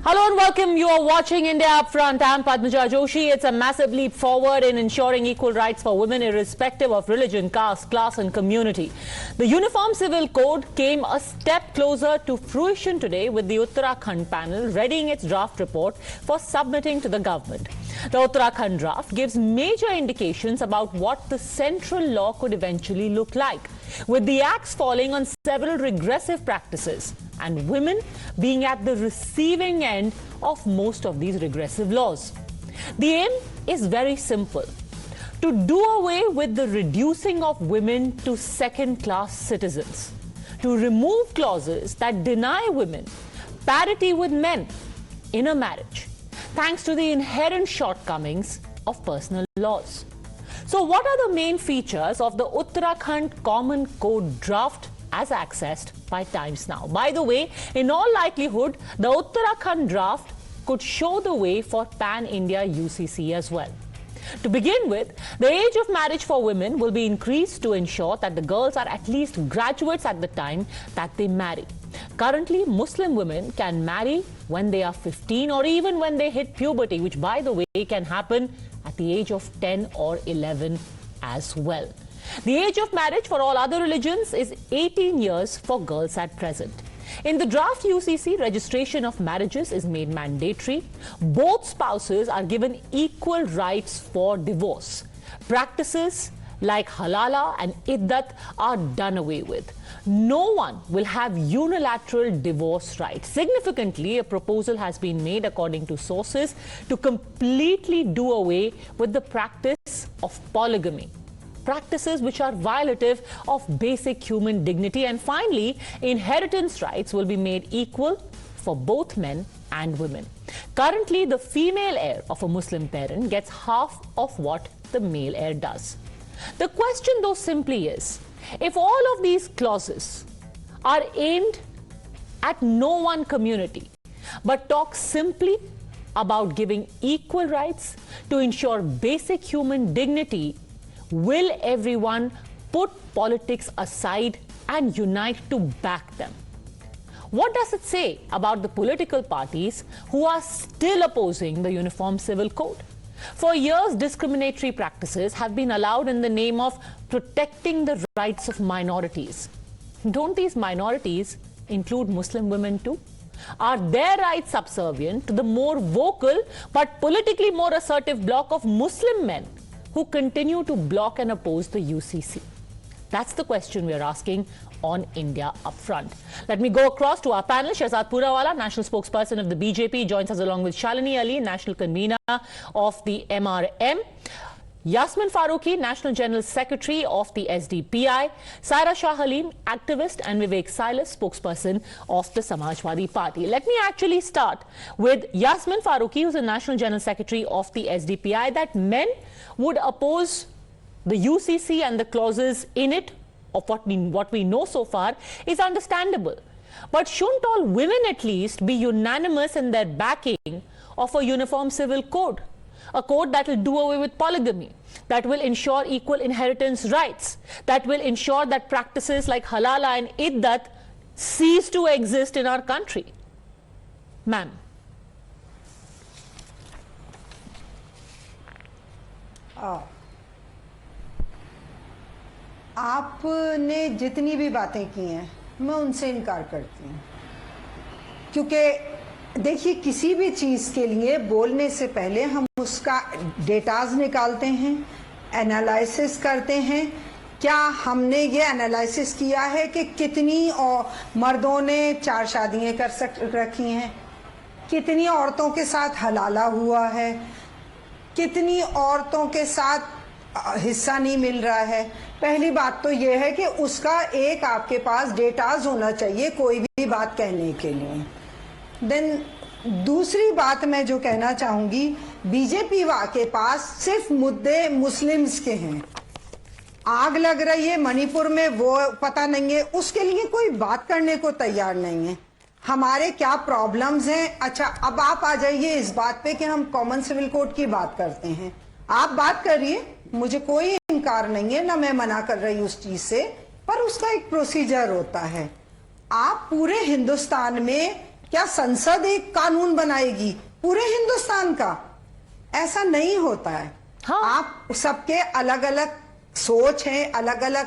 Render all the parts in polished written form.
Hello and welcome. You are watching India Upfront. I'm Padmaja Joshi. It's a massive leap forward in ensuring equal rights for women irrespective of religion, caste, class and community. The Uniform Civil Code came a step closer to fruition today with the Uttarakhand panel readying its draft report for submitting to the government. The Uttarakhand draft gives major indications about what the central law could eventually look like, with the axe falling on several regressive practices and women being at the receiving end of most of these regressive laws. The aim is very simple: to do away with the reducing of women to second-class citizens, to remove clauses that deny women parity with men in a marriage, thanks to the inherent shortcomings of personal laws. So what are the main features of the Uttarakhand Common Code draft as accessed by Times Now? By the way, in all likelihood, the Uttarakhand draft could show the way for Pan-India UCC as well. To begin with, the age of marriage for women will be increased to ensure that the girls are at least graduates at the time that they marry. Currently, Muslim women can marry when they are 15 or even when they hit puberty, which, by the way, can happen at the age of 10 or 11 as well. The age of marriage for all other religions is 18 years for girls at present. In the draft UCC, registration of marriages is made mandatory. Both spouses are given equal rights for divorce. Practices like halala and iddat are done away with. No one will have unilateral divorce rights. Significantly, a proposal has been made, according to sources, to completely do away with the practice of polygamy, practices which are violative of basic human dignity. And finally, inheritance rights will be made equal for both men and women. Currently, the female heir of a Muslim parent gets half of what the male heir does. The question, though, simply is, if all of these clauses are aimed at no one community, but talk simply about giving equal rights to ensure basic human dignity, will everyone put politics aside and unite to back them? What does it say about the political parties who are still opposing the Uniform Civil Code? For years, discriminatory practices have been allowed in the name of protecting the rights of minorities. Don't these minorities include Muslim women too? Are their rights subservient to the more vocal but politically more assertive bloc of Muslim men who continue to block and oppose the UCC? That's the question we're asking on India Upfront. Let me go across to our panel. Shehzad Purawala, national spokesperson of the BJP, joins us along with Shalini Ali, national convener of the MRM. Yasmin Farooqi, National General Secretary of the SDPI, Saira Shah Halim, activist, and Vivek Silas, spokesperson of the Samajwadi Party. Let me actually start with Yasmin Farooqi, who's the National General Secretary of the SDPI. That men would oppose the UCC and the clauses in it, of what we know so far, is understandable. But shouldn't all women at least be unanimous in their backing of a Uniform Civil Code? A code that will do away with polygamy, that will ensure equal inheritance rights, that will ensure that practices like halala and iddat cease to exist in our country. Ma'am. आपने जितनी भी बातें की हैं, मैं उनसे इनकार करती हूँ, क्योंकि देखिए, किसी भी चीज़ के लिए बोलने से पहले हम उसका डेटाज निकालते हैं, एनालिसिस करते हैं। क्या हमने ये एनालिसिस किया है कि कितनी मर्दों ने 4 शादियाँ रखी हैं, कितनी औरतों के साथ हलाला हुआ है, कितनी औरतों के साथ हिस्सा नहीं मिल रहा है? पहली बात तो ये है कि उसका एक आपके पास डेटाज होना चाहिए कोई भी बात कहने के लिए। देन दूसरी बात मैं जो कहना चाहूंगी, बीजेपी के पास सिर्फ मुद्दे मुस्लिम्स के हैं। आग लग रही है मणिपुर में, वो पता नहीं है, उसके लिए कोई बात करने को तैयार नहीं है। हमारे क्या प्रॉब्लम्स हैं? अच्छा, अब आप आ जाइए इस बात पे कि हम कॉमन सिविल कोड की बात करते हैं। आप बात करिए, मुझे कोई इनकार नहीं है, ना मैं मना कर रही उस चीज से, पर उसका एक प्रोसीजर होता है। आप पूरे हिंदुस्तान में क्या संसद एक कानून बनाएगी पूरे हिंदुस्तान का? ऐसा नहीं होता है। हाँ। आप सबके अलग अलग सोच है, अलग अलग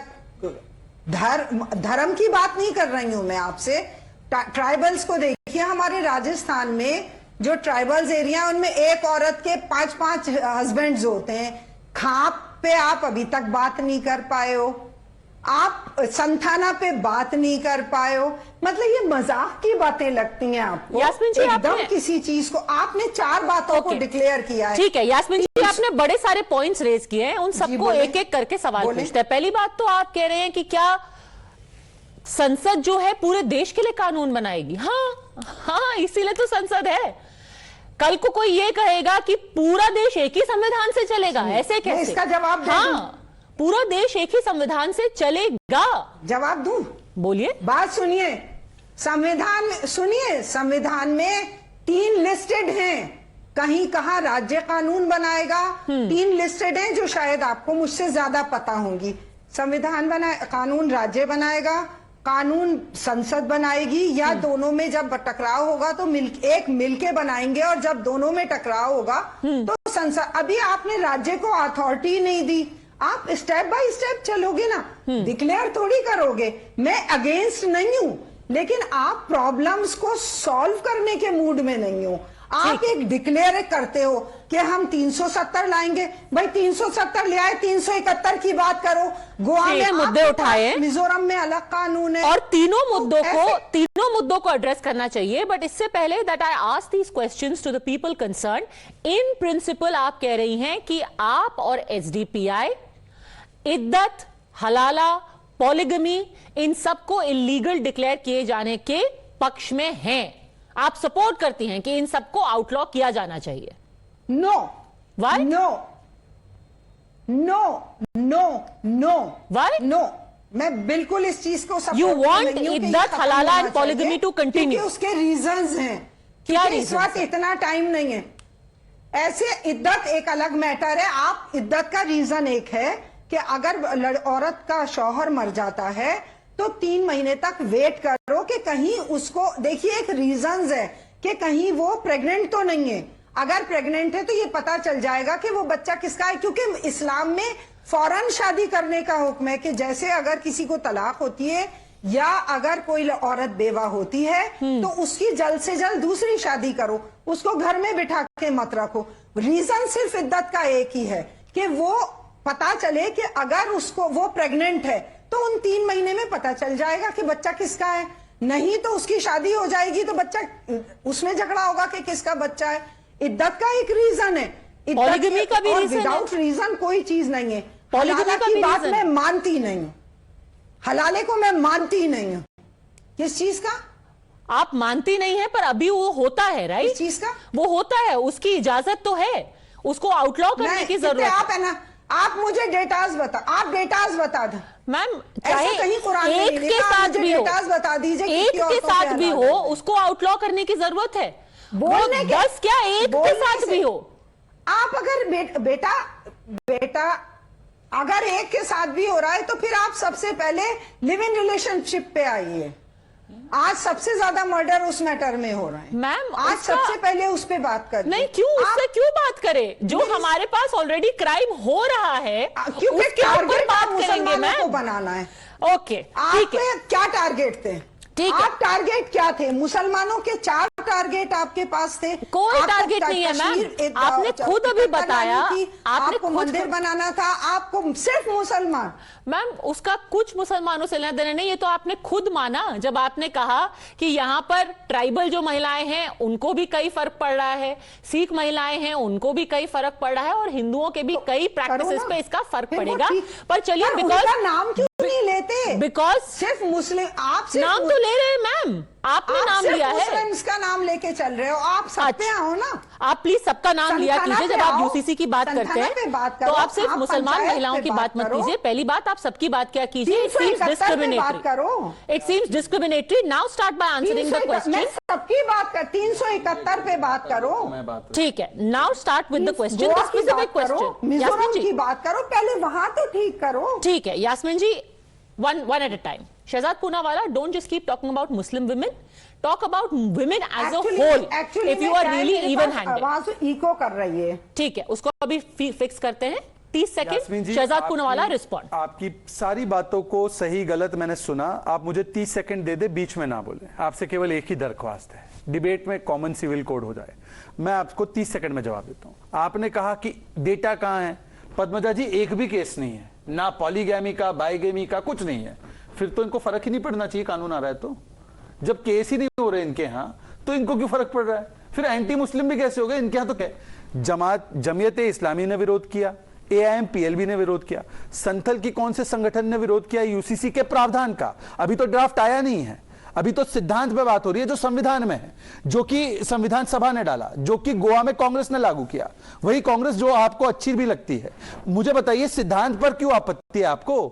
धर्म की बात नहीं कर रही हूं मैं आपसे। ट्राइबल्स को देखिए, हमारे राजस्थान में जो ट्राइबल्स एरिया उनमें एक औरत के 5-5 हस्बैंड्स होते हैं। खाप पे आप अभी तक बात नहीं कर पाए हो, आप संथाना पे बात नहीं कर पाए हो। मतलब ये मजाक की बातें लगती हैं आपको? यास्मीन जी, एकदम किसी चीज को आपने 4 बातों को डिक्लेयर किया है। ठीक है यास्मीन जी, आपने बड़े सारे पॉइंट्स रेज किए हैं, उन सबको एक एक करके सवाल पूछते हैं। पहली बात तो आप कह रहे हैं कि क्या संसद जो है पूरे देश के लिए कानून बनाएगी? हाँ, इसीलिए तो संसद है। कल को कोई ये कहेगा कि पूरा देश एक ही संविधान से चलेगा, ऐसे कैसे? इसका जवाब दे दूं? पूरा देश एक ही संविधान से चलेगा। जवाब दूं? बोलिए। बात सुनिए, संविधान में 3 लिस्टेड हैं। कहीं कहा राज्य कानून बनाएगा, 3 लिस्टेड हैं जो शायद आपको मुझसे ज्यादा पता होंगी। संविधान कानून राज्य बनाएगा, कानून संसद बनाएगी, या दोनों में जब टकराव होगा तो एक मिलके बनाएंगे, और जब दोनों में टकराव होगा तो संसद। अभी आपने राज्य को अथॉरिटी नहीं दी, आप स्टेप बाय स्टेप चलोगे ना, डिक्लेयर थोड़ी करोगे। मैं अगेंस्ट नहीं हूं, लेकिन आप प्रॉब्लम्स को सॉल्व करने के मूड में नहीं हो। आप एक डिक्लेयर करते हो कि हम 370 लाएंगे। भाई 370 ले आए, 371 की बात करो। गोवा में मुद्दे उठाए, मिजोरम में अलग कानून है, और तीनों मुद्दों को एड्रेस करना चाहिए। बट इससे पहले that I ask these questions to the people concern, in principle आप कह रही हैं कि आप और एसडीपीआई इद्दत, हलाला, पॉलिगमी, इन सबको इलीगल डिक्लेयर किए जाने के पक्ष में हैं। आप सपोर्ट करती हैं कि इन सबको आउटलॉ किया जाना चाहिए? No. Why? No no no no. Why? No, मैं बिल्कुल इस चीज को सपोर्ट यू वांट इद्दत, हलाला एंड पॉलिगमी टू कंटिन्यू? उसके रीजंस हैं। क्या इस वक्त इतना टाइम नहीं है। ऐसे इद्दत एक अलग मैटर है। आप इद्दत का रीजन एक है कि अगर औरत का शौहर मर जाता है तो 3 महीने तक वेट करो कि कहीं उसको, देखिए एक रीजंस है कि कहीं वो प्रेग्नेंट तो नहीं है। अगर प्रेग्नेंट है तो ये पता चल जाएगा कि वो बच्चा किसका है, क्योंकि इस्लाम में फौरन शादी करने का हुक्म है कि जैसे अगर किसी को तलाक होती है या अगर कोई औरत बेवा होती है तो उसकी जल्द से जल्द दूसरी शादी करो, उसको घर में बिठा के मत रखो। रीजन सिर्फ इद्दत का एक ही है कि वो पता चले कि अगर उसको वो प्रेग्नेंट है तो उन 3 महीने में पता चल जाएगा कि बच्चा किसका है। नहीं तो उसकी शादी हो जाएगी तो बच्चा, उसमें झगड़ा होगा कि किसका बच्चा है। इद्दत का एक रीजन है, पॉलिगमी का भी रीजन है। विदाउट रीजन कोई चीज नहीं है। पॉलिगमी का की भी बात रीजन मैं मानती नहीं हूं, हलाले को मैं मानती नहीं हूं। किस चीज का आप मानती नहीं है? पर अभी वो होता है, राइट? किस चीज का वो होता है, उसकी इजाजत तो है, उसको आउटलॉ करने की जरूरत है। आप है ना, आप मुझे डेटाज बता दो मैम। चाहे कहीं कुरान में एक के साथ भी हो, बता दीजिए, एक के साथ भी हो, उसको आउटलॉ करने की जरूरत है। बोलने के, 10 क्या, एक के साथ भी हो। आप अगर बेटा अगर एक के साथ भी हो रहा है तो फिर आप सबसे पहले लिव इन रिलेशनशिप पे आइए। आज सबसे ज्यादा मर्डर उस मैटर में हो रहा है मैम। आज सबसे पहले उस पे बात कर नहीं, क्यों उससे क्यों बात करें? जो हमारे पास ऑलरेडी क्राइम हो रहा है क्योंकि उसके ऊपर बात करेंगे मैम। को बनाना है। ओके, ठीक है। क्या टारगेट थे? आप टारगेट क्या थे? मुसलमानों के 4 टारगेट आपके पास थे। कोई टारगेट नहीं है मैम, आपने खुद अभी बताया। आपको मंदिर बनाना था, आपको सिर्फ मुसलमान। मैम, उसका कुछ मुसलमानों से लेना देना नहीं, ये तो आपने खुद माना जब आपने कहा कि यहाँ पर ट्राइबल जो महिलाएं हैं उनको भी कई फर्क पड़ रहा है, सिख महिलाएं हैं उनको भी कई फर्क पड़ रहा है, और हिंदुओं के भी कई प्रैक्टिसेस पे इसका फर्क पड़ेगा। पर चलिए, बिकॉज नाम क्यों नहीं लेते? बिकॉज सिर्फ मुस्लिम, आप नाम तो ले रहे हैं मैम, आपने नाम लिया है, मुस्लिम्स का नाम लेके चल रहे हो। आप सब पे आओ ना। आप प्लीज सबका नाम लिया कीजिए जब आप यूसीसी की बात करते हैं, तो आप सिर्फ मुसलमान महिलाओं की बात मत कीजिए। पहली बात, आप सबकी बात क्या कीजिए। It seems discriminatory. It seems discriminatory. Now start by answering the question. सबकी बात कर, 371 पे बात करो। ठीक है, now start with the question, the specific question. Mizoram की बात करो, पहले वहां तो ठीक करो। ठीक है यास्मीन जी, one at a time. Shahzad Poonawalla, don't just keep talking about Muslim women. talk about women as a whole. If you are really even-handed. आवाज इको कर रही है. ठीक है, उसको अभी फिक्स करते हैं. 30 सेकंड. शहजाद पूनावाला रिस्पॉन्ड. आपकी सारी बातों को सही गलत मैंने सुना. आप मुझे 30 सेकंड दे दे, बीच में ना बोले. आपसे केवल एक ही दरख्वास्त है, डिबेट में कॉमन सिविल कोड हो जाए. मैं आपको 30 सेकंड में जवाब देता हूं. आपने कहा कि डेटा कहां है. पद्मजा जी, एक भी केस नहीं है, ना पॉलीगैमी का, बाइगेमी का, कुछ नहीं है. फिर तो इनको फर्क ही नहीं पड़ना चाहिए. कानून आ रहा है तो, जब केस ही नहीं हो रहे इनके यहां, तो इनको क्यों फर्क पड़ रहा है. फिर एंटी मुस्लिम भी कैसे हो गए इनके यहां. तो क्या जमीयत इस्लामी ने विरोध किया, AIMPLB ने विरोध किया, संथल की कौन से संगठन ने विरोध किया UCC के प्रावधान का. अभी तो ड्राफ्ट आया नहीं है, अभी तो सिद्धांत पे बात हो रही है जो संविधान में है, जो कि संविधान सभा ने डाला, जो कि गोवा में कांग्रेस ने लागू किया. वही कांग्रेस जो आपको अच्छी भी लगती है. मुझे बताइए, सिद्धांत पर क्यों आपत्ति है आपको.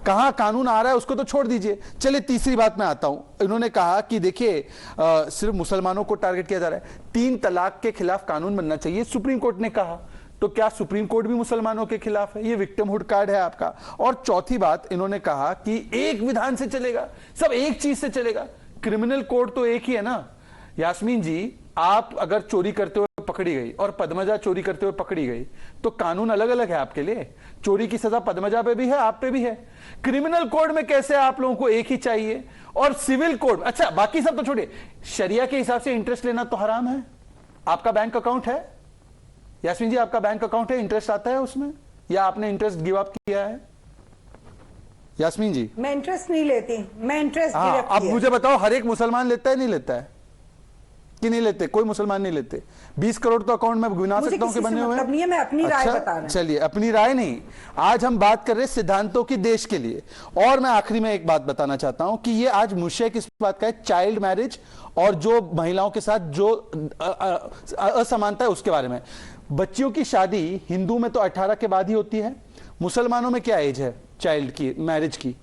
कहां कानून आ रहा है उसको तो छोड़ दीजिए. चलिए तीसरी बात में आता हूं. इन्होंने कहा कि देखिए सिर्फ मुसलमानों को टारगेट किया जा रहा है. 3 तलाक के खिलाफ कानून बनना चाहिए, सुप्रीम कोर्ट ने कहा. तो क्या सुप्रीम कोर्ट भी मुसलमानों के खिलाफ है. ये विक्टिमहुड कार्ड है आपका. और चौथी बात, इन्होंने कहा कि एक विधान से चलेगा, सब एक चीज से चलेगा. क्रिमिनल कोड तो एक ही है ना. यास्मीन जी, आप अगर चोरी करते हुए पकड़ी गई और पद्मजा चोरी करते हुए पकड़ी गई, तो कानून अलग अलग है आपके लिए. चोरी की सजा पद्मजा पे भी है, आप पे भी है. क्रिमिनल कोड में कैसे आप लोगों को एक ही चाहिए. और सिविल कोड, अच्छा बाकी सब तो छोड़िए, शरिया के हिसाब से इंटरेस्ट लेना तो हराम है. आपका बैंक अकाउंट है यास्मीन जी, आपका बैंक अकाउंट है, इंटरेस्ट आता है उसमें, या आपने इंटरेस्ट गिव अप किया है. यास्मीन जी, मैं इंटरेस्ट नहीं लेती, मैं इंटरेस्ट अब मुझे बताओ, हर एक मुसलमान लेता है नहीं लेता है कि नहीं लेते. कोई मुसलमान नहीं लेते. 20 करोड़ तो अकाउंट में गिना सकता हूं कि बने हुए हैं. मैं अपनी राय बता रहा हूं. चलिए, अपनी राय नहीं, आज हम बात कर रहे हैं सिद्धांतों की देश के लिए. और मैं आखिरी में एक बात बताना चाहता हूं कि ये आज मुझे किस बात का है, चाइल्ड मैरिज और जो महिलाओं के साथ जो असमानता है उसके बारे में. बच्चियों की शादी हिंदू में तो 18 के बाद ही होती है. मुसलमानों में क्या एज है चाइल्ड की, मैरिज की.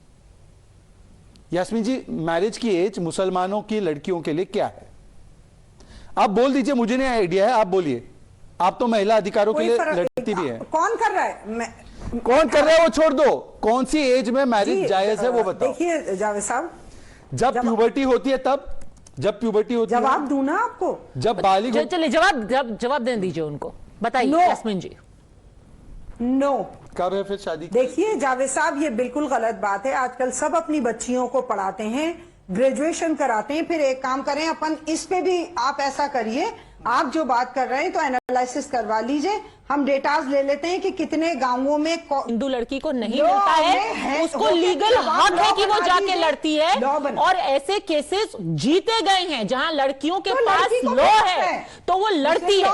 यास्मीन जी, मैरिज की एज मुसलमानों की लड़कियों के लिए क्या है. आप बोल दीजिए, मुझे नहीं आइडिया है, आप बोलिए. आप तो महिला अधिकारों के लिए लड़ती भी है. कौन कर रहा है, कौन कर रहा है वो छोड़ दो. कौन सी एज में मैरिज जायज है वो बताओ. देखिए जावेद साहब, जब प्यूबर्टी होती है तब, जब प्यूबर्टी होती है. जवाब दूं ना आपको. जब बालिग. चलिए जवाब देने दीजिए उनको. बताइए यास्मीन जी. नो. कब है फिर शादी. देखिए जावेद साहब, ये बिल्कुल गलत बात है. आजकल सब अपनी बच्चियों को पढ़ाते हैं, ग्रेजुएशन कराते हैं. फिर एक काम करें, अपन इस पे भी आप ऐसा करिए, आप जो बात कर रहे हैं तो एनालिसिस करवा लीजिए. हम डेटाज ले लेते हैं कि कितने गांवों में हिंदू लड़की को नहीं मिलता है, उसको लीगल हक है कि वो जाके लड़ती है. और ऐसे केसेस जीते गए हैं जहां लड़कियों के पास लॉ है तो वो लड़ती है.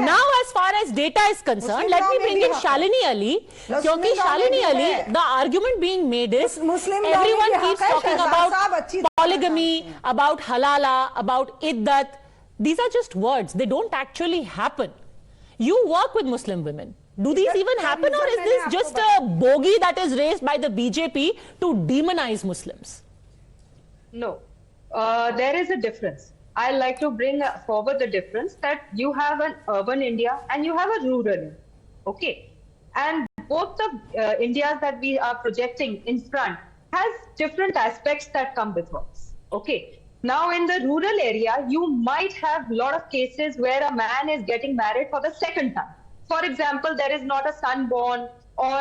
Now as far as data is concern, let me bring in Shalini Ali, क्योंकि Shalini Ali, the argument being made is everyone keeps talking about polygamy, about halala, about iddat. These are just words. They don't actually happen. You work with Muslim women. Do these even happen, or is this just a bogey that is raised by the BJP to demonize Muslims? No. There is a difference. I like to bring forward the difference that you have an urban India and you have a rural India. Okay. And both the Indias that we are projecting in front has different aspects that come with us. Okay. Now, in the rural area, you might have a lot of cases where a man is getting married for the second time. For example, there is not a son born, or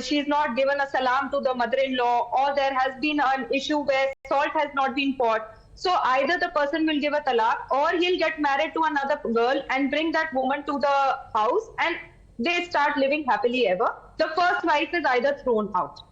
she's not given a salam to the mother-in-law, or there has been an issue where salt has not been poured. So either the person will give a talaq, or he'll get married to another girl and bring that woman to the house, and they start living happily ever. The first wife is either thrown out.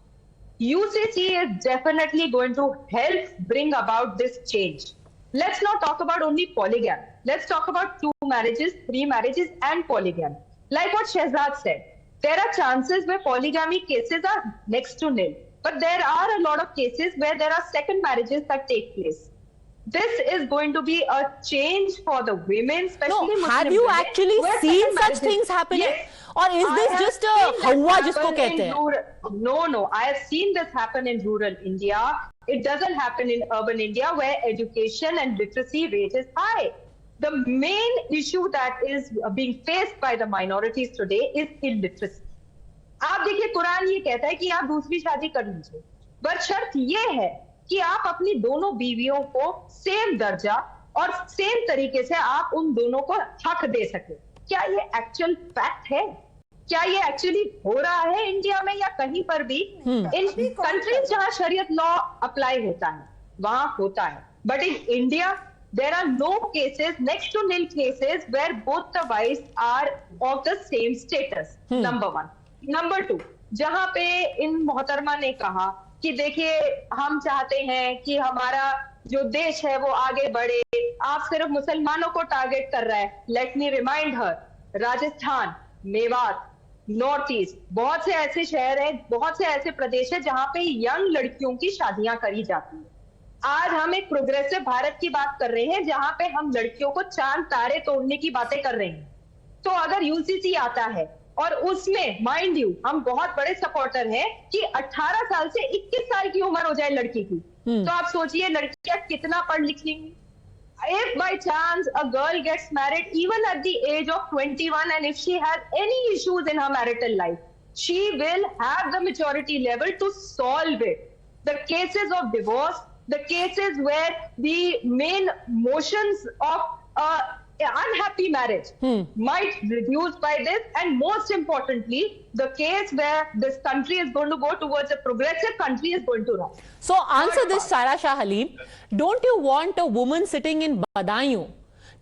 UCC is definitely going to help bring about this change. Let's not talk about only polygamy. Let's talk about 2 marriages, 3 marriages, and polygamy. Like what Shehzad said, there are chances where polygamy cases are next to nil. But there are a lot of cases where there are second marriages that take place. This is going to be a change for the women, especially Muslim have you women, actually seen such things happening? Yes. Or is this just a hawa jisko kehte hain? No. I have seen this happen in rural India. It doesn't happen in urban India where education and literacy rate is high. The main issue that is being faced by the minorities today is illiteracy. आप देखिए, कुरान ये कहता है कि आप दूसरी शादी कर लीजिए, पर शर्त ये है कि आप अपनी दोनों बीवियों को सेम दर्जा और सेम तरीके से आप उन दोनों को हक दे सके। क्या ये एक्चुअल फैक्ट है? क्या ये एक्चुअली हो रहा है इंडिया में या कहीं पर भी? इन कंट्रीज जहां शरीयत लॉ अप्लाई होता है वहां होता है, but in India there are no cases, next to nil cases, where both the wives are of the same status. Number one. Number two, जहां पे इन मोहतरमा ने कहा कि देखिए हम चाहते हैं कि हमारा जो देश है वो आगे बढ़े, आप सिर्फ मुसलमानों को टारगेट कर रहा है। लेट मी रिमाइंड हर, राजस्थान, मेवात, नॉर्थ ईस्ट, बहुत से ऐसे शहर हैं, बहुत से ऐसे प्रदेश है जहां पे यंग लड़कियों की शादियां करी जाती है। आज हम एक प्रोग्रेसिव भारत की बात कर रहे हैं जहां पे हम लड़कियों को चांद तारे तोड़ने की बातें कर रहे हैं। तो अगर यूसीसी आता है और उसमें माइंड यू हम बहुत बड़े सपोर्टर हैं कि 18 साल से 21 साल की उम्र हो जाए लड़की की, तो आप सोचिए लड़कियां कितना पढ़ लिख लेंगी। If by chance a girl gets married even at the age of 21 and if she has any issues in her marital life, she will have the maturity level to solve it. The cases of divorce, the cases where the main motions of unhappy marriage might reduce by this, and most importantly, the case where this country is going to go towards a progressive country is going to run. So answer this, Sara Shah Halim. Don't you want a woman sitting in Badaयूं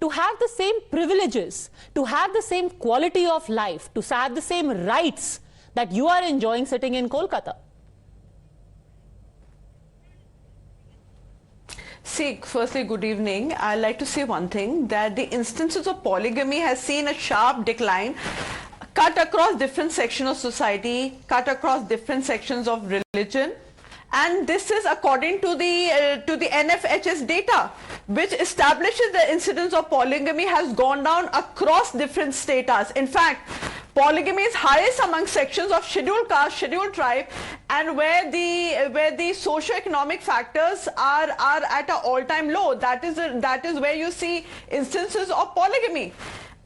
to have the same privileges, to have the same quality of life, to have the same rights that you are enjoying sitting in Kolkata? See, firstly, good evening. I'd like to say one thing, that the instances of polygamy has seen a sharp decline, cut across different sections of society, cut across different sections of religion. And this is according to the NFHS data, which establishes the incidence of polygamy has gone down across different status. In fact, polygamy is highest among sections of scheduled caste, scheduled tribe, and where the socio-economic factors are at an all-time low. That is where you see instances of polygamy.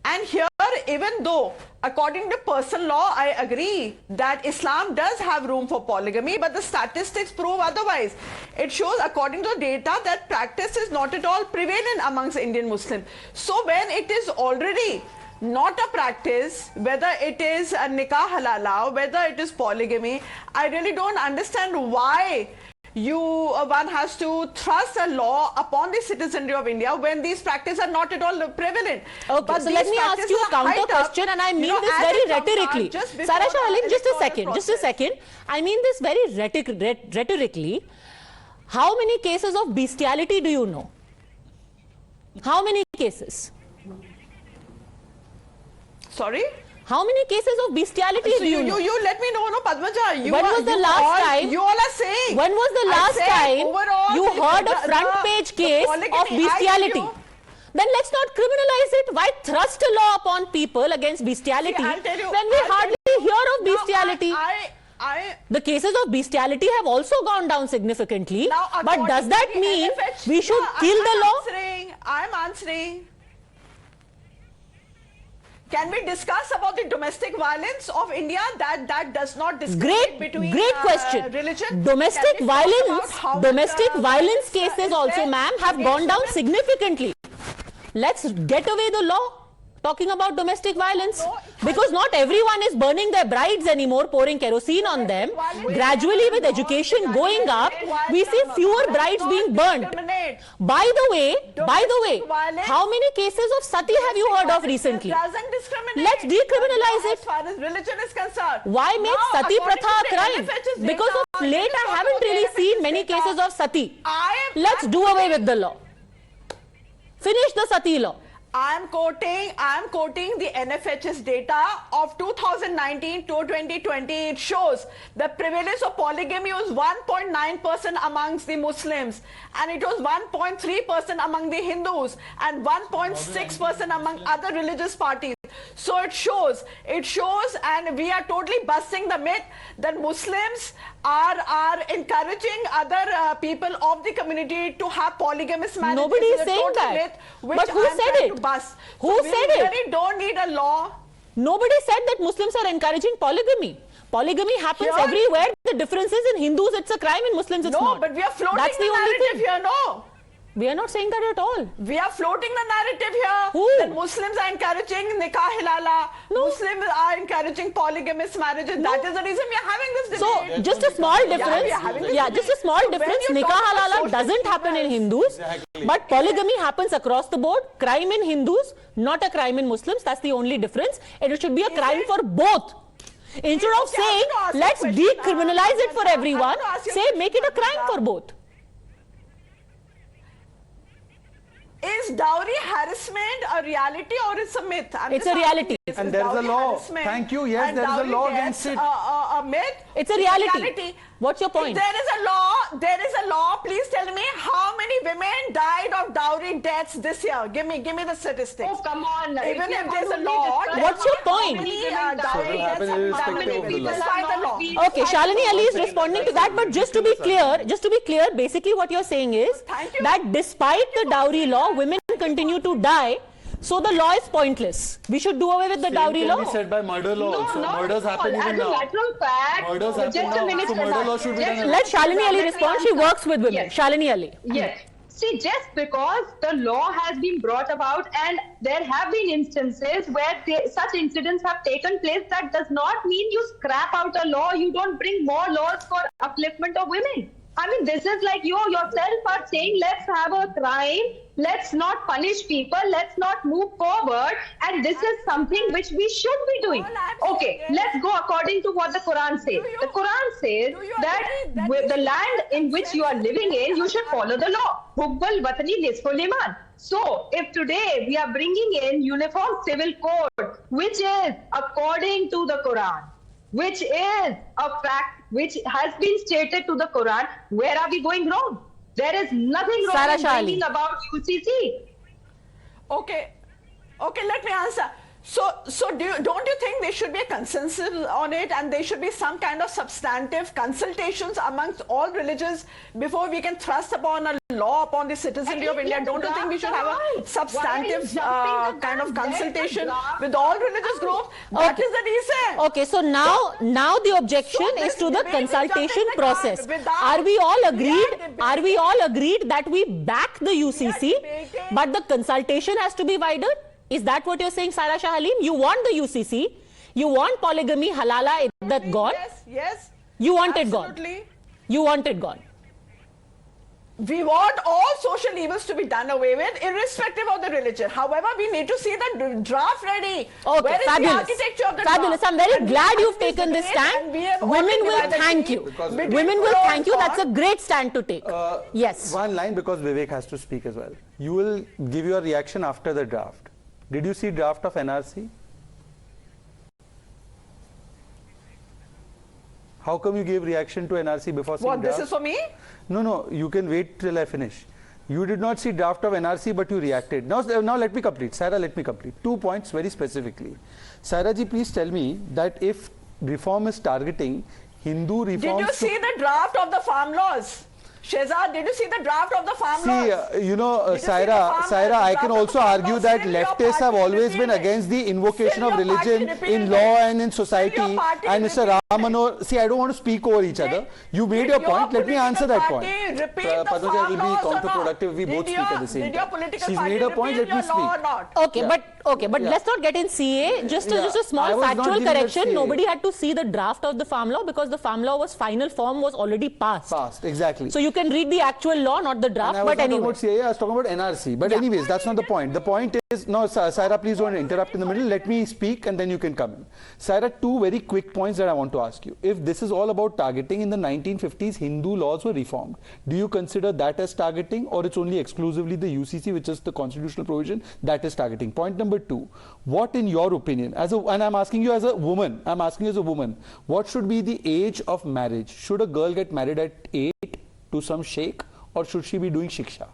And here, even though according to personal law, I agree that Islam does have room for polygamy, but the statistics prove otherwise. It shows, according to data, that practice is not at all prevalent amongst Indian Muslims. So when it is already not a practice, whether it is a nikah halala, whether it is polygamy, I really don't understand why one has to thrust a law upon the citizenry of India when these practices are not at all prevalent. Okay, but so let me ask you a counter question, and I mean this very rhetorically. Sara Shah Halim, just a second. I mean this very rhetorically. How many cases of bestiality do you know? How many cases? Sorry? How many cases of bestiality do you know? You let me know, no, Padmaja. When was the last time? You all are saying. When was the last time you heard a front page case of bestiality? Then let's not criminalize it. Why thrust a law upon people against bestiality when we hardly hear of bestiality? The cases of bestiality have also gone down significantly. But does that mean we should kill the law? I'm answering. Can we discuss about the domestic violence of India that does not discriminate between question. Religion? Domestic violence cases also, ma'am, have gone down significantly. Let's get away the law talking about domestic violence, because not everyone is burning their brides anymore, pouring kerosene on them. Gradually, with education going up, we see fewer brides being burned. By the way, how many cases of sati have you heard of recently? Let's decriminalize it. As far as religion is concerned. Why make sati pratha a crime? Because of late, I haven't really seen many cases of sati. Let's do away with the law. Finish the sati law. I am quoting the NFHS data of 2019 to 2020. It shows the prevalence of polygamy was 1.9% amongst the Muslims, and it was 1.3% among the Hindus, and 1.6% among other religious parties. So it shows, and we are totally busting the myth that Muslims are encouraging other people of the community to have polygamous marriage. Nobody is saying that. But who said it? Who said it? We really don't need a law. Nobody said that Muslims are encouraging polygamy. Polygamy happens everywhere. The difference is in Hindus it's a crime, in Muslims it's not. No, but we are floating That's the only narrative thing. here, no. We are not saying that at all. We are floating the narrative here. Who? That Muslims are encouraging nikah halala. No. Muslims are encouraging polygamous marriages. That is the reason we are having this So, debate. just a small difference. we are having this Yeah, just a small So when difference. you Nikah talk about halala social doesn't happen in evils- Hindus, but polygamy happens across the board. Crime in Hindus, not a crime in Muslims. That's the only difference. And it should be a crime for both. Instead of Okay, I'm saying, going to ask you a let's question. decriminalize it for I'm everyone, going to ask you a say, make it a question, crime Pooja. for both. Is dowry harassment a reality or it's a myth? I'm It's just a reality. asking, And is there is a dowry law. harassment Thank you. Yes, and there is a dowry law deaths against it. A myth? It's a reality. What's your point? If there is a law, please tell me how many women died of dowry deaths this year. Give me the statistics. Oh, come on. Even we if are there's a only law, discussing What's your how point? many Dowry women deaths So have it will happen been irrespective done of the law. despite the law. Okay, Shalini Ali is responding to that, but just to be clear, basically what you're saying is Thank you. that despite the dowry law, women continue to die, so the law is pointless. We should do away with the Same dowry can law. be said by murder law No, also. not Murders at happen all. even As now. a matter of fact, Murders happen just now. a minute. So murder law should be done. Let Shalini Ali respond. She works with women. Yes. Shalini Ali. Yes. See, just because the law has been brought about and there have been instances where such incidents have taken place, that does not mean you scrap out a law. You don't bring more laws for upliftment of women. I mean, this is like you yourself are saying, let's have a crime, let's not punish people, let's not move forward, and this is something which we should be doing. Okay, let's go according to what the Quran says. The Quran says that with the land in which you are living in, you should follow the law. Hubbal watani nisful iman. So, if today we are bringing in uniform civil code, which is according to the Quran, which is a fact which has been stated to the Quran, where are we going wrong? There is nothing wrong Sara in Shah Ali. bringing about UCC. Okay, let me answer. So don't you think there should be a consensus on it, and there should be some kind of substantive consultations amongst all religions before we can thrust upon a law upon the citizenry of India? Don't you think we should have a substantive kind of consultation with all religious groups? That is the reason. Okay, so now the objection So is to this the debate is consultation jumping the process. gun without- Are we all agreed? debating- Are we all agreed that we back the UCC, debating- but the consultation has to be wider? Is that what you're saying, Sara Shah Halim? You want the UCC, you want polygamy, halala, that gone. Yes. You want it gone. Absolutely. You want it gone. We want all social evils to be done away with, irrespective of the religion. However, we need to see the draft ready. Okay, Where is fabulous. the architecture of the Fabulous. draft? I'm very And we glad have you've this taken this debate, stand. and we have Women already will divided thank the- you. between Women will pro thank you. and That's a con. great stand to take. Yes. One line, because Vivek has to speak as well. You will give your reaction after the draft. Did you see draft of NRC? How come you gave reaction to NRC before seeing What, this draft? is for me? No, you can wait till I finish. You did not see draft of NRC, but you reacted. Now let me complete. Sarah, let me complete. 2 points very specifically. Sarah ji, please tell me that if reform is targeting Hindu Did reforms you see the draft of the farm laws? Shehzad, did you see the draft of the farm laws? you know, Did you see the Saira, farm laws, I the can draft of also the farm argue laws? that Still your leftists have party always been repeated against the invocation Still of your party religion repeated in law and in Still society. your party And Mr. repeated Ramano, see, I don't want to speak over each other. You made your point. Let me answer that point. Padmaja, it will be counterproductive if we both speak at the same Did your time. political She's party made her point. repeal Let me your law or speak. not? Okay, Yeah. but Yeah. let's not get in CA. Just Yeah. a I small was not factual dealing with correction. CA. Nobody had to see the draft of the farm law because the farm law was final form was already passed. Passed, exactly. So you can read the actual law, not the draft. And I was But not talking anyway, about CIA, I was talking about NRC. But anyways, that's not the point. The point is, no, Saira, please don't interrupt in the middle. Let me speak and then you can come in. Saira, 2 very quick points that I want to ask you. If this is all about targeting, in the 1950s, Hindu laws were reformed. Do you consider that as targeting, or it's only exclusively the UCC, which is the constitutional provision, that is targeting? Point number 2, what in your opinion, and I'm asking you as a woman, what should be the age of marriage? Should a girl get married at 8 to some sheikh, or should she be doing shiksha?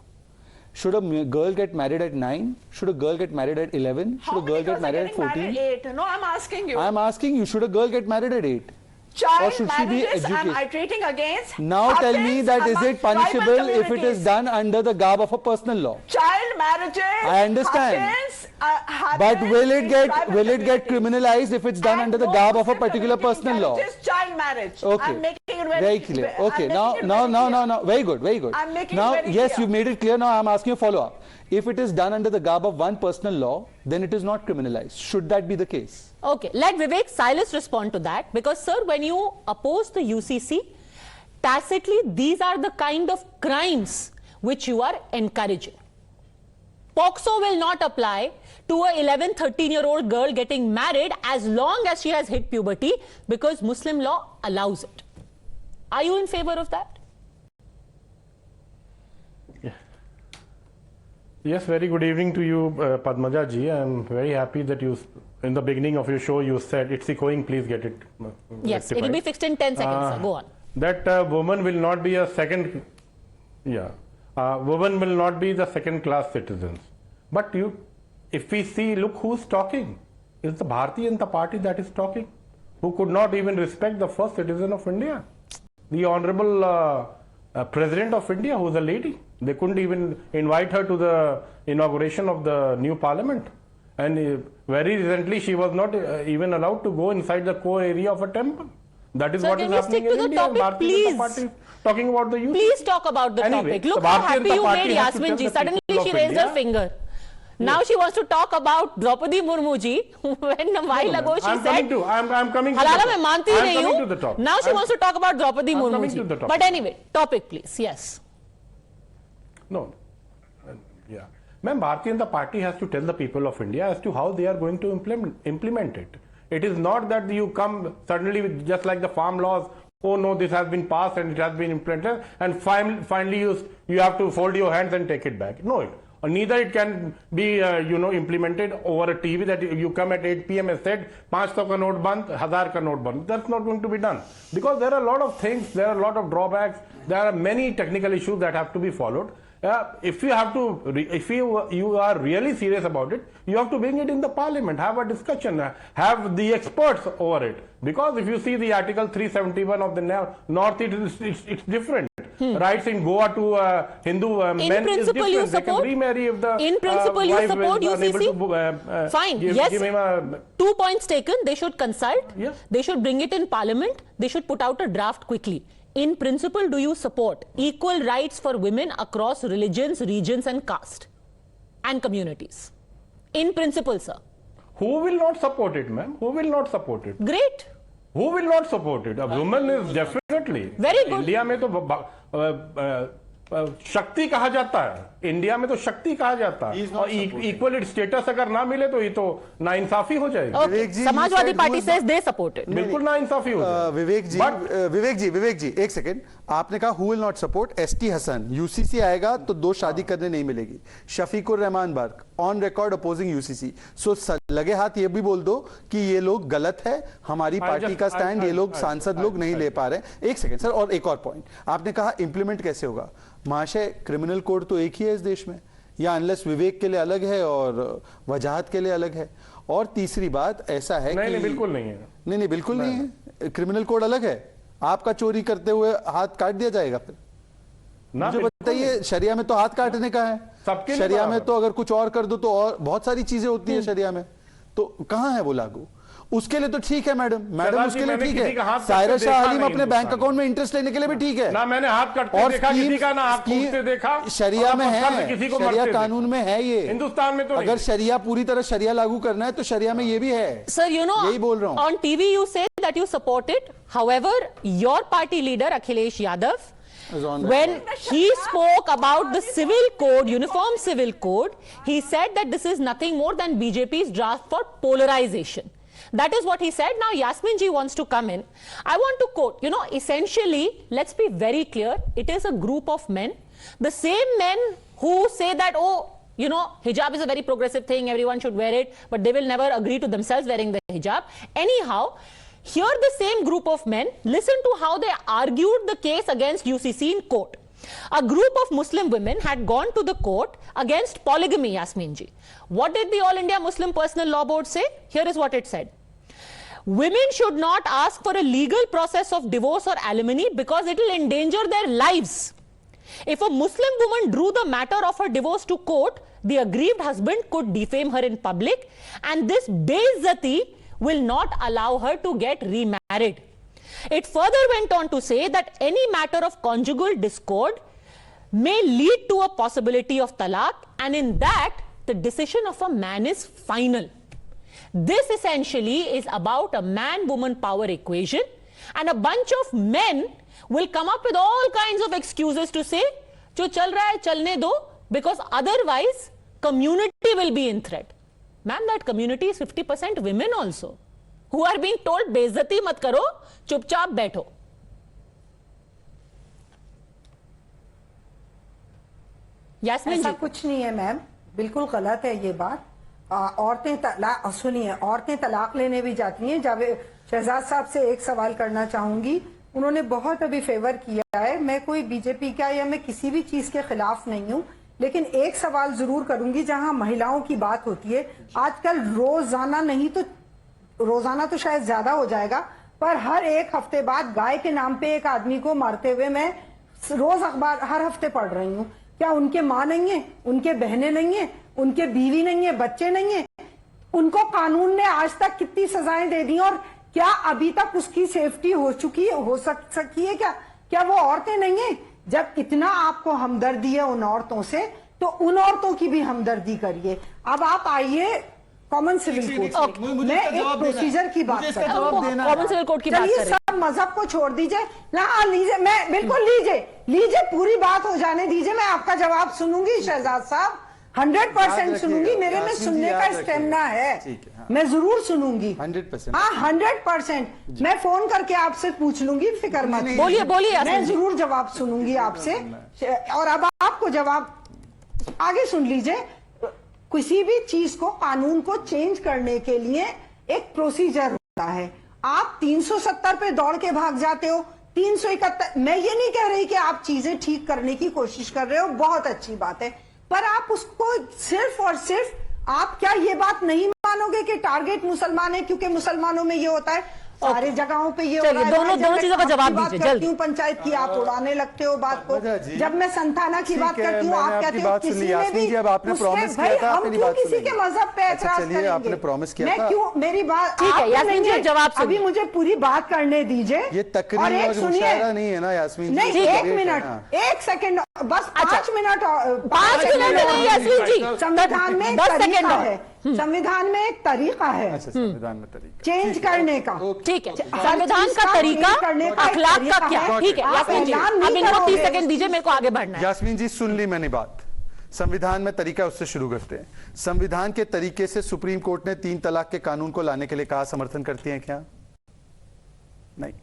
Should a girl get married at 9? Should a girl get married at 11? Should How a girl many get girls are married at getting married 14? at 8? No, I'm asking you. I'm asking you, should a girl get married at 8? Or Child should she be marriages, educated? am I treating against? Now tell me that is it amongst tribal punishable if it is communities? done under the garb of a personal law? Child marriages I understand. happens But will it get criminalized if it's done under the garb of a particular personal law? It is child marriage. Okay. I'm making it Very clear. Okay. Now. Very good. I'm making now, it very yes, clear. you've made it clear. Now I'm asking a follow-up. If it is done under the garb of one personal law, then it is not criminalized. Should that be the case? Okay, let Vivek Silas respond to that, because sir, when you oppose the UCC, tacitly these are the kind of crimes which you are encouraging. POCSO will not apply to a 11, 13-year-old girl getting married as long as she has hit puberty, because Muslim law allows it. Are you in favor of that? Yes, very good evening to you, Padmaja ji. I'm very happy that you, in the beginning of your show, you said it's echoing, please get it Yes, rectified. it will be fixed in 10 seconds, sir. Go on. That woman will not be a second, woman will not be the second-class citizens. But if we see, look who's talking. It's the Bharatiya Janata Party that is talking, who could not even respect the first citizen of India, the Honorable President of India, who's a lady. They couldn't even invite her to the inauguration of the new parliament. And very recently, she was not even allowed to go inside the core area of a temple. That is Sir, what is can we happening stick to in the India. topic, Bharatiya Janata please? Party is talking about the youth. Please talk about the Anyway, topic. Look the how Bharatiya happy Janata you Party made has to Yasmin tell ji. the Suddenly people she of raised her India. finger. Now she wants to talk about Draupadi Murmu ji, when a while ago she I'm said, I'm coming to the Halala, topic. मैं मानती I'm नहीं coming to the हूँ. topic. Now she wants to talk about Draupadi I'm Murmu coming ji. to the topic. But anyway, topic please. Yes. No. Yeah. Ma'am, Bharatiya Janata Party has to tell the people of India as to how they are going to implement it. It is not that you come suddenly with just like the farm laws, oh no, this has been passed and it has been implemented, and finally you have to fold your hands and take it back. No, neither it can be implemented over a TV that you come at 8 p.m. and said 500 ka note band, 1000 ka note band. That's not going to be done, because there are a lot of things, there are a lot of drawbacks, there are many technical issues that have to be followed. If you have to, if you are really serious about it, you have to bring it in the parliament, have a discussion, have the experts over it. Because if you see the article 371 of the North, it's different. Rights in Goa to Hindu men is different. You They support, can remarry if the in principle you wife support is unable UCC? to, Fine. give Yes. him a, 2 points taken. They should consult. Yes. They should bring it in parliament. They should put out a draft quickly. In principle, do you support equal rights for women across religions, regions and caste and communities? In principle, sir. who will not support it, ma'am? Who will not support it? Great. Who will not support it? A woman is definitely. Very good. India में तो शक्ति कहा जाता है, India में तो शक्ति कहा जाता है, और इक्वल स्टेटस अगर ना मिले तो ये तो नाइंसाफी हो जाएगी। Okay. Vivek ji, Samajwadi you Party said says they support it. बिल्कुल नाइंसाफी हो जाएगी। विवेक जी एक सेकंड, आपने कहा who will not support ST Hasan, UCC आएगा तो 2 शादी करने नहीं मिलेगी। Shafiqur Rahman Barq on record opposing UCC. So लगे हाथ ये भी बोल दो कि ये लोग गलत है, हमारी पार्टी का स्टैंड ये लोग सांसद लोग नहीं ले पा रहे। एक सेकंड सर, और एक और पॉइंट, आपने कहा इंप्लीमेंट कैसे होगा। महाशय, क्रिमिनल कोड तो एक ही है इस देश में, या अनलेस विवेक के लिए अलग है और वजाहत के लिए अलग है। और तीसरी बात ऐसा है नहीं, कि नहीं, बिल्कुल नहीं है। नहीं बिल्कुल नहीं है, क्रिमिनल कोड अलग है। आपका चोरी करते हुए हाथ काट दिया जाएगा फिर? मुझे बताइए, शरिया में तो हाथ काटने का है, शरिया में तो अगर कुछ और कर दो तो और बहुत सारी चीजें होती है शरिया में, तो कहां है वो लागू? उसके लिए तो ठीक है मैडम, उसके लिए ठीक है। सायरा शाह आलिम अपने बैंक अकाउंट में इंटरेस्ट लेने के लिए भी ठीक है। ना मैंने हाथ काटते देखा किसी का, ना हाथ कूटते देखा। शरिया में है, किसी को शरिया कानून में है ये। हिंदुस्तान में तो अगर शरिया पूरी तरह शरिया लागू करना है तो शरिया में ये भी है। Sir, you know, यही बोल रहा हूं। on TV you say that you support it. However, your party leader Akhilesh Yadav, when he spoke about the civil code, uniform civil code, he said that this is nothing more than BJP's draft for polarization. That is what he said. Now Yasmin ji wants to come in. I want to quote, essentially, let's be very clear, it is a group of men, the same men who say that, hijab is a very progressive thing, everyone should wear it, but they will never agree to themselves wearing the hijab. Anyhow, here the same group of men, listen to how they argued the case against UCC in court. A group of Muslim women had gone to the court against polygamy, Yasmin ji. What did the All India Muslim Personal Law Board say? Here is what it said. Women should not ask for a legal process of divorce or alimony because it will endanger their lives. If a Muslim woman drew the matter of her divorce to court, the aggrieved husband could defame her in public, and this be'izzati will not allow her to get remarried. It further went on to say that any matter of conjugal discord may lead to a possibility of talaq, and in that, the decision of a man is final. This essentially is about a man-woman power equation, and a bunch of men will come up with all kinds of excuses to say, जो चल रहा है चलने दो, because otherwise community will be in threat. Ma'am, that community is 50% women also, who are being told बेइज्जती मत करो, चुपचाप बैठो. यास्मीन ऐसा जी, कुछ नहीं है मैम, बिल्कुल गलत है ये बात. औरतें तलाक, सुनिए, औरतें तलाक लेने भी जाती हैं. जब शहजाद साहब से एक सवाल करना चाहूंगी, उन्होंने बहुत अभी फेवर किया है. मैं कोई बीजेपी का या मैं किसी भी चीज के खिलाफ नहीं हूं, लेकिन एक सवाल जरूर करूंगी. जहां महिलाओं की बात होती है, आजकल रोजाना नहीं तो रोजाना तो शायद ज्यादा हो जाएगा, पर हर एक हफ्ते बाद गाय के नाम पे एक आदमी को मारते हुए मैं रोज अखबार हर हफ्ते पढ़ रही हूँ. क्या उनके माँ नहीं है, उनके बहनें नहीं है, उनके बीवी नहीं है, बच्चे नहीं है? उनको कानून ने आज तक कितनी सजाएं दे दी, और क्या अभी तक उसकी सेफ्टी हो चुकी है, हो सकी है क्या वो औरतें नहीं है? जब इतना आपको हमदर्दी है उन औरतों से, तो उन औरतों की भी हमदर्दी करिए. अब आप आइए कॉमन सिविल कोड, मैं एक प्रोसीजर की बात कर रहा हूँ. कॉमन सिविल कोड की बात चलिए, कर रहे हैं. सब मजहब को छोड़ दीजिए ना, लीजिए, मैं बिल्कुल लीजिए, पूरी बात हो जाने दीजिए. मैं आपका जवाब सुनूंगी शहजाद साहब, 100% सुनूंगी. मेरे में सुनने का स्टेमिना है, मैं जरूर सुनूंगी 100%. हाँ, 100%. मैं फोन करके आपसे पूछ लूंगी, फिक्र मत. बोलिए मैं जरूर जवाब सुनूंगी आपसे. और अब आपको जवाब आगे सुन लीजिए. किसी भी चीज को, कानून को चेंज करने के लिए एक प्रोसीजर होता है. आप 370 पे दौड़ के भाग जाते हो, 371. मैं ये नहीं कह रही कि आप चीजें ठीक करने की कोशिश कर रहे हो, बहुत अच्छी बात है, पर आप उसको सिर्फ और सिर्फ, आप क्या ये बात नहीं मानोगे कि टारगेट मुसलमान है? क्योंकि मुसलमानों में ये होता है, सारे जगहों पे ये हो रहा है. दोनों चीजों का जवाब दीजिए जल्दी. पंचायत की आप उड़ाने लगते हो बात को. जब मैं संथाना की बात करती हूँ, आप कहते हो किसी ने भी, हम क्यों किसी के मजहब पे एतराज करेंगे? आपने प्रॉमिस किया मैं था. क्यों, मेरी बात ठीक है यास्मीन जी, जवाब सुनिए. अभी मुझे पूरी बात करने दीजिए. ये तकरीर और मुशायरा नहीं है ना यास्मीन जी? नहीं, एक मिनट, एक सेकंड, बस 5 मिनट. 5 मिनट नहीं यास्मीन जी, संविधान में 10 सेकंड है, संविधान में एक तरीका है संविधान में तरीका चेंज करने का. ठीक है, संविधान का तरीका, अखलाक का क्या? ठीक है यास्मीन जी, अब इनको 30 सेकंड दीजिए, मेरे को आगे बढ़ना है. यास्मीन जी, सुन ली मैंने बात. संविधान में तरीका, उससे शुरू करते हैं. संविधान के तरीके से सुप्रीम कोर्ट ने 3 तलाक के कानून को लाने के लिए कहा, समर्थन करती हैं क्या? नहीं.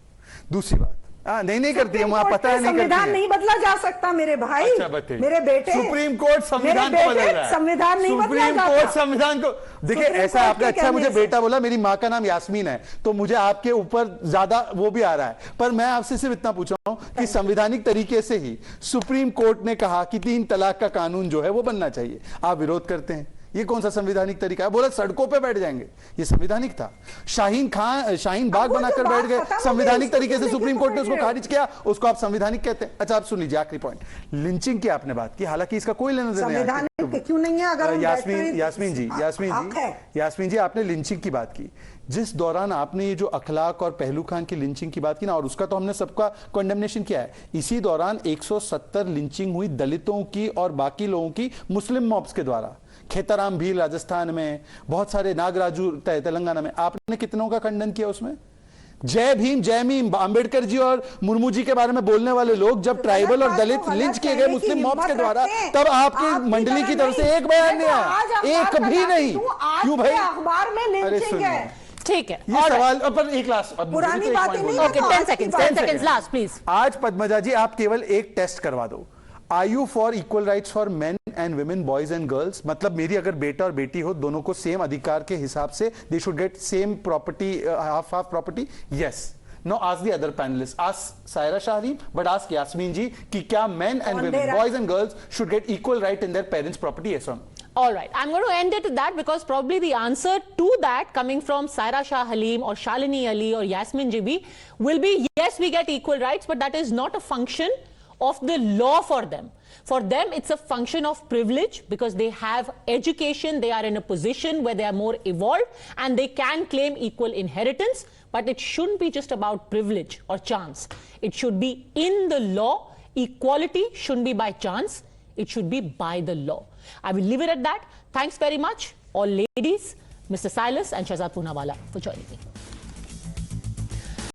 दूसरी बात, नहीं करती है, मुझे पता है नहीं करती है. संविधान नहीं बदला जा सकता मेरे भाई. अच्छा, मेरे बेटे, सुप्रीम कोर्ट संविधान को बदल रहा है. संविधान नहीं बदला सुप्रीम जाता. कोर्ट संविधान को, देखिए ऐसा आपने, अच्छा मुझे बेटा बोला, मेरी माँ का नाम यास्मीन है, तो मुझे आपके ऊपर ज्यादा वो भी आ रहा है, पर मैं आपसे सिर्फ इतना पूछ रहा हूं कि संवैधानिक तरीके से ही सुप्रीम कोर्ट ने कहा कि 3 तलाक का कानून जो है वो बनना चाहिए, आप विरोध करते हैं. ये कौन सा संवैधानिक तरीका है? बोला सड़कों पे बैठ जाएंगे, ये संवैधानिक था? शाहीन बाग बनाकर बैठ गए, संवैधानिक तरीके से सुप्रीम कोर्ट ने उसको खारिज किया, उसको आप संवैधानिक कहते हैं? अच्छा, आप सुन लीजिए, आखिरी पॉइंट, लिंचिंग की आपने बात की, हालांकि इसका कोई लेना देना नहीं. क्यों नहीं है? अगर यास्मीन जी, आपने लिंचिंग की बात की. जिस दौरान आपने ये जो अखलाक और पहलू खान की लिंचिंग की बात की ना, और उसका तो हमने सबका कंडेमनेशन किया है, इसी दौरान 170 लिंचिंग हुई दलितों की और बाकी लोगों की मुस्लिम मॉब्स के द्वारा. खेताराम भील राजस्थान में, बहुत सारे नागराजू तेलंगाना में. आपने कितनों का खंडन किया उसमें? जय भीम जय मीम, अंबेडकर जी और मुर्मू जी के बारे में बोलने वाले लोग जब ट्राइबल और दलित लिंच किए गए मुस्लिम मॉब्स के द्वारा, तब आपकी मंडली की तरफ से एक बयान नहीं आया, एक भी नहीं. क्यों भाई? अखबार में लिंचिंग है. ठीक है, ये सवाल पर एक लास्ट, पुरानी बातें नहीं. Okay, 10 seconds last please. आज पद्मजा जी, आप केवल एक टेस्ट करवा दो. Are you for equal rights for men and women, boys and girls? मतलब मेरी अगर बेटा और बेटी हो, दोनों को सेम अधिकार के हिसाब से they should get same property, half property. Yes. Now ask the other panelists. Ask Saira Shahreem, but ask Yasmin ji कि क्या men and women, boys and girls should get equal right in their parents' property? Yes or no? All right, I'm going to end it at that, because probably the answer to that coming from Saira Shah Halim or Shalini Ali or Yasmin Jibi will be yes, we get equal rights, but that is not a function of the law for them. For them, it's a function of privilege because they have education, they are in a position where they are more evolved and they can claim equal inheritance. But it shouldn't be just about privilege or chance. It should be in the law. Equality shouldn't be by chance. It should be by the law. I will leave it at that. Thanks very much, all ladies, Mr. Silas and Shahzad Poonawalla for joining me.